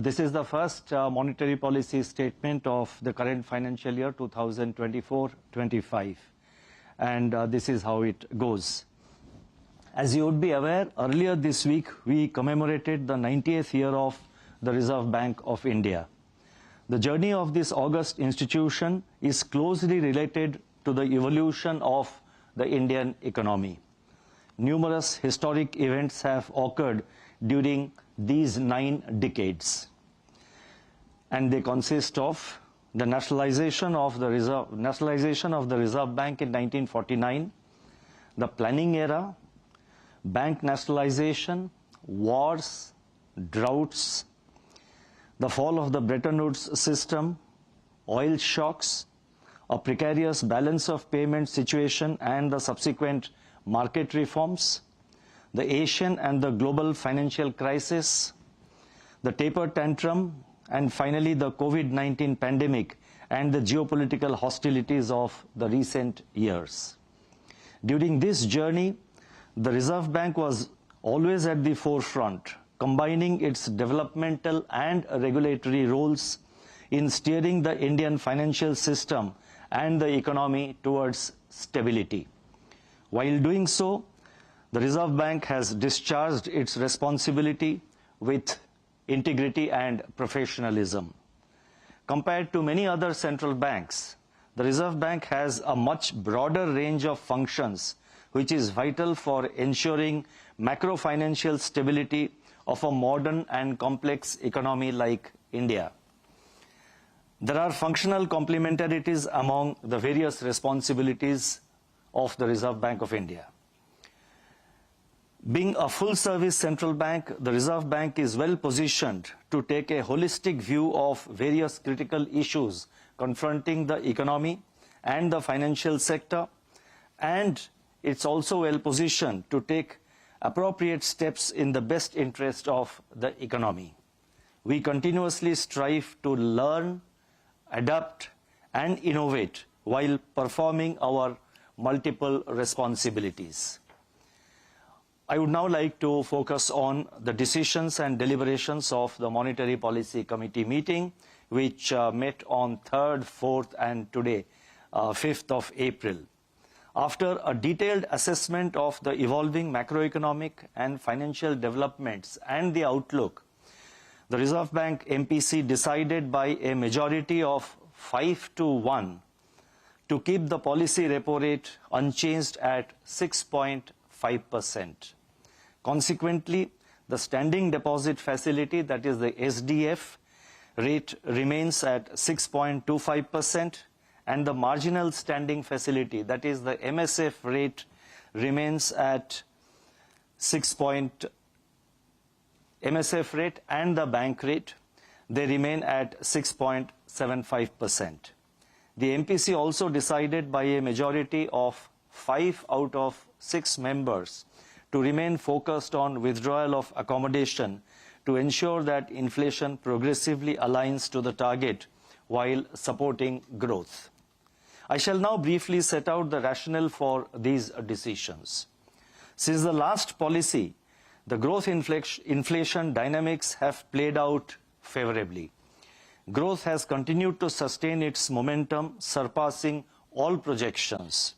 This is the first monetary policy statement of the current financial year 2024-25, and this is how it goes. As you would be aware, earlier this week we commemorated the 90th year of the Reserve Bank of India. The journey of this august institution is closely related to the evolution of the Indian economy. Numerous historic events have occurred during these 9 decades, and they consist of the nationalization of the Reserve Bank in 1949, the planning era, bank nationalization, wars, droughts, the fall of the Bretton Woods system, oil shocks, a precarious balance of payment situation and the subsequent market reforms, the Asian and the global financial crisis, the taper tantrum, and finally the COVID-19 pandemic and the geopolitical hostilities of the recent years. During this journey, the Reserve Bank was always at the forefront, combining its developmental and regulatory roles in steering the Indian financial system and the economy towards stability. While doing so, the Reserve Bank has discharged its responsibility with integrity and professionalism. Compared to many other central banks, the Reserve Bank has a much broader range of functions which is vital for ensuring macro-financial stability of a modern and complex economy like India. There are functional complementarities among the various responsibilities of the Reserve Bank of India. Being a full-service central bank, the Reserve Bank is well positioned to take a holistic view of various critical issues confronting the economy and the financial sector, and it's also well positioned to take appropriate steps in the best interest of the economy. We continuously strive to learn, adapt, and innovate while performing our multiple responsibilities. I would now like to focus on the decisions and deliberations of the Monetary Policy Committee meeting, which met on 3rd, 4th, and today, 5th of April. After a detailed assessment of the evolving macroeconomic and financial developments and the outlook, the Reserve Bank MPC decided by a majority of 5-1 to keep the policy repo rate unchanged at 6.5%. Consequently, the standing deposit facility, that is the SDF, rate remains at 6.25%, and the marginal standing facility, that is the MSF rate, remains at MSF rate and the bank rate, they remain at 6.75%. The MPC also decided by a majority of 5 out of 6 members to remain focused on withdrawal of accommodation to ensure that inflation progressively aligns to the target while supporting growth. I shall now briefly set out the rationale for these decisions. Since the last policy, the growth inflation dynamics have played out favorably. Growth has continued to sustain its momentum, surpassing all projections.